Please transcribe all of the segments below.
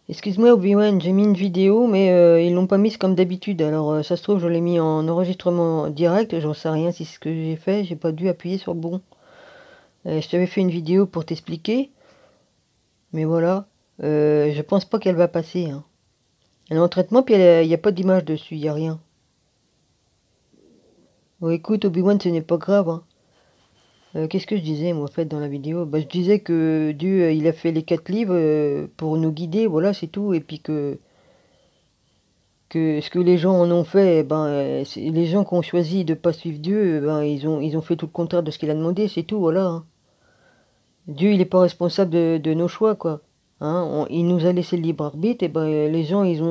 Excuse-moi Obi-Wan, j'ai mis une vidéo, mais ils l'ont pas mise comme d'habitude. Alors ça se trouve, je l'ai mis en enregistrement direct, j'en sais rien si c'est ce que j'ai fait, j'ai pas dû appuyer sur le bon. Je t'avais fait une vidéo pour t'expliquer, mais voilà. Je pense pas qu'elle va passer, hein. Elle est en traitement, puis il n'y a pas d'image dessus, il n'y a rien. Bon écoute Obi-Wan, ce n'est pas grave, hein. Qu'est-ce que je disais moi en fait dans la vidéo? Bah je disais que Dieu il a fait les 4 livres pour nous guider, voilà c'est tout, et puis que ce que les gens en ont fait, les gens qui ont choisi de pas suivre Dieu, ils ont fait tout le contraire de ce qu'il a demandé, c'est tout, voilà, hein. Dieu, il n'est pas responsable de nos choix, quoi. Hein, il nous a laissé le libre arbitre, et ben les gens, ils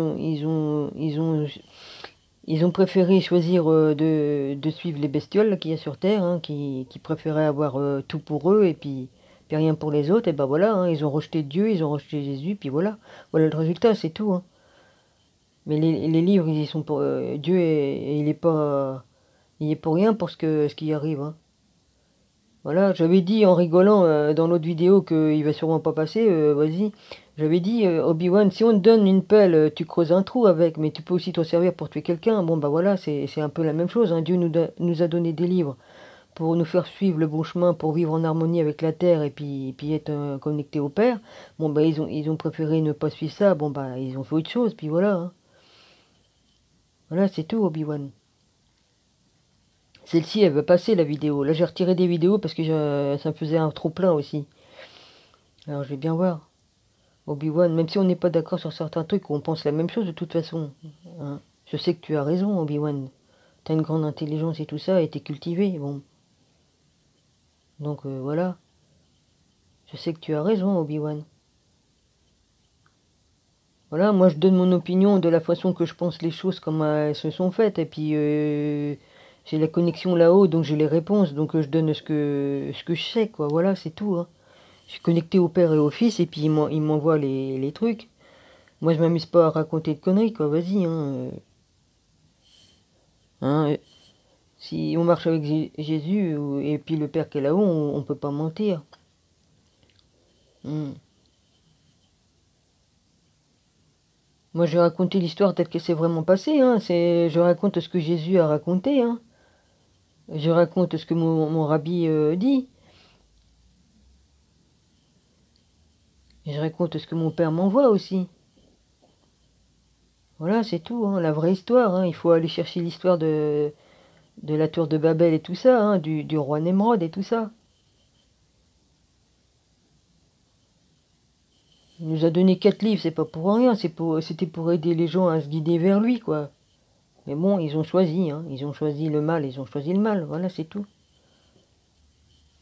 ont préféré choisir de suivre les bestioles là, qu'il y a sur Terre, hein, qui préféraient avoir tout pour eux puis rien pour les autres, et ben voilà, hein, ils ont rejeté Dieu, ils ont rejeté Jésus, puis voilà, voilà le résultat, c'est tout, hein. Mais les livres, ils y sont pour Dieu et il est pour rien pour ce qui arrive, hein. Voilà, j'avais dit en rigolant dans l'autre vidéo qu'il va sûrement pas passer, vas-y. J'avais dit Obi-Wan, si on te donne une pelle, tu creuses un trou avec, mais tu peux aussi t'en servir pour tuer quelqu'un. Bon bah voilà, c'est un peu la même chose, hein. Dieu nous a donné des livres pour nous faire suivre le bon chemin, pour vivre en harmonie avec la terre et puis être connecté au Père. Bon bah ils ont préféré ne pas suivre ça. Bon bah ils ont fait autre chose, puis voilà, hein. Voilà, c'est tout, Obi-Wan. Celle-ci, elle va passer la vidéo. Là, j'ai retiré des vidéos parce que ça me faisait un trop plein aussi. Alors, je vais bien voir. Obi-Wan, même si on n'est pas d'accord sur certains trucs, on pense la même chose de toute façon, hein. Je sais que tu as raison, Obi-Wan. T'as une grande intelligence et tout ça, et t'es cultivé, bon. Donc, voilà. Je sais que tu as raison, Obi-Wan. Voilà, moi je donne mon opinion de la façon que je pense les choses, comme elles se sont faites, et puis j'ai la connexion là-haut, donc j'ai les réponses, donc je donne ce que je sais, quoi. Voilà, c'est tout, hein. Je suis connecté au père et au fils, et puis il m'envoie les trucs. Moi, je m'amuse pas à raconter de conneries, quoi. Vas-y, hein. Hein, si on marche avec Jésus et puis le Père qui est là-haut, on peut pas mentir. Hmm. Moi, je raconté l'histoire telle qu'elle s'est vraiment passée, hein. Je raconte ce que Jésus a raconté, hein. Je raconte ce que mon rabbi dit. Et je raconte ce que mon père m'envoie aussi. Voilà, c'est tout, hein. La vraie histoire, hein. Il faut aller chercher l'histoire de la tour de Babel et tout ça, hein, du roi Nemrod et tout ça. Il nous a donné 4 livres, c'est pas pour rien, c'était pour aider les gens à se guider vers lui, quoi. Mais bon, ils ont choisi, hein. Ils ont choisi le mal, ils ont choisi le mal, voilà, c'est tout.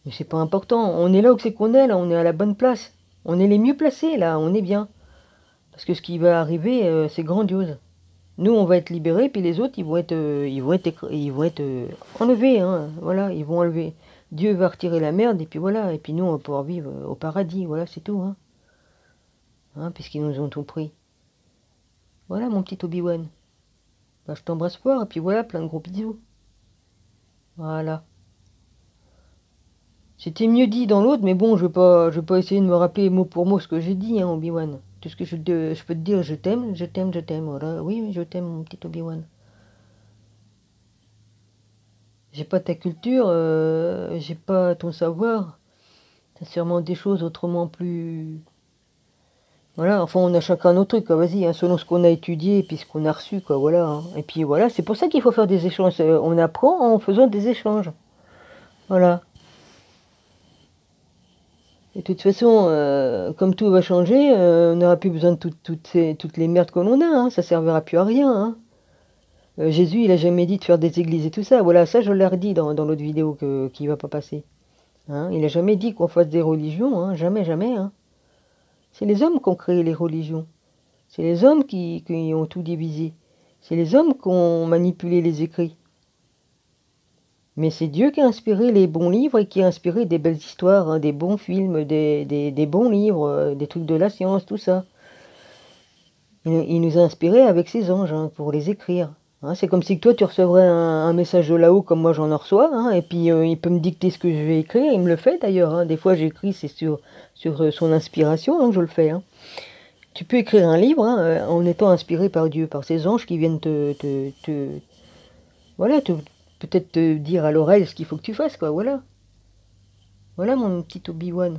Mais c'est pas important, on est là où c'est qu'on est, là, on est à la bonne place. On est les mieux placés, là, on est bien. Parce que ce qui va arriver, c'est grandiose. Nous, on va être libérés, puis les autres, ils vont être enlevés, hein. Voilà, ils vont enlever. Dieu va retirer la merde, et puis voilà, et puis nous, on va pouvoir vivre au paradis, voilà, c'est tout, hein. Hein, puisqu'ils nous ont tout pris. Voilà, mon petit Obi-Wan. Bah, je t'embrasse fort, et puis voilà, plein de gros bisous. Voilà. C'était mieux dit dans l'autre, mais bon, je vais pas essayer de me rappeler mot pour mot ce que j'ai dit, hein, Obi-Wan. Tout ce que je peux te dire, je t'aime, je t'aime, je t'aime, voilà. Oui, je t'aime, mon petit Obi-Wan. J'ai pas ta culture, j'ai pas ton savoir. T'as sûrement des choses autrement plus... Voilà, enfin, on a chacun nos trucs, quoi. Vas-y, hein, selon ce qu'on a étudié et puis ce qu'on a reçu, quoi, voilà, hein. Et puis voilà, c'est pour ça qu'il faut faire des échanges. On apprend en faisant des échanges. Voilà. Et de toute façon, comme tout va changer, on n'aura plus besoin de toutes les merdes que l'on a, hein, ça servira plus à rien, hein. Jésus, il a jamais dit de faire des églises et tout ça. Voilà, ça je l'ai redit dans l'autre vidéo qui va pas passer, hein. Il a jamais dit qu'on fasse des religions, hein, jamais, jamais, hein. C'est les hommes qui ont créé les religions. C'est les hommes qui ont tout divisé. C'est les hommes qui ont manipulé les écrits. Mais c'est Dieu qui a inspiré les bons livres et qui a inspiré des belles histoires, hein, des bons films, des bons livres, des trucs de la science, tout ça. Il nous a inspirés avec ses anges, hein, pour les écrire. Hein, c'est comme si toi tu recevrais un message de là-haut comme moi j'en reçois, hein, et puis il peut me dicter ce que je vais écrire, il me le fait d'ailleurs, hein. Des fois j'écris, c'est sur son inspiration, hein, que je le fais, hein. Tu peux écrire un livre hein, en étant inspiré par Dieu, par ces anges qui viennent voilà, peut-être te dire à l'oreille ce qu'il faut que tu fasses, quoi, voilà. Voilà mon petit Obi-Wan.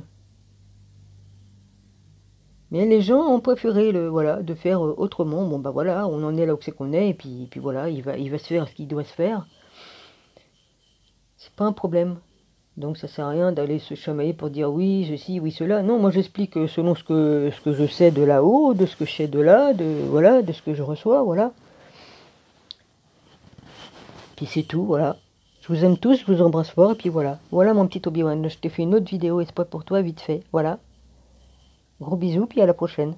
Mais les gens ont préféré voilà, de faire autrement. Bon bah voilà, on en est là où c'est qu'on est, et puis voilà, il va se faire ce qu'il doit se faire. C'est pas un problème. Donc ça sert à rien d'aller se chamailler pour dire oui, ceci, oui, cela. Non, moi j'explique selon ce que je sais de là-haut, de ce que je sais de là, voilà, de ce que je reçois, voilà. Puis c'est tout, voilà. Je vous aime tous, je vous embrasse fort, et puis voilà. Voilà mon petit Obi-Wan. Je t'ai fait une autre vidéo exprès pour toi, vite fait. Voilà. Gros bisous, puis à la prochaine.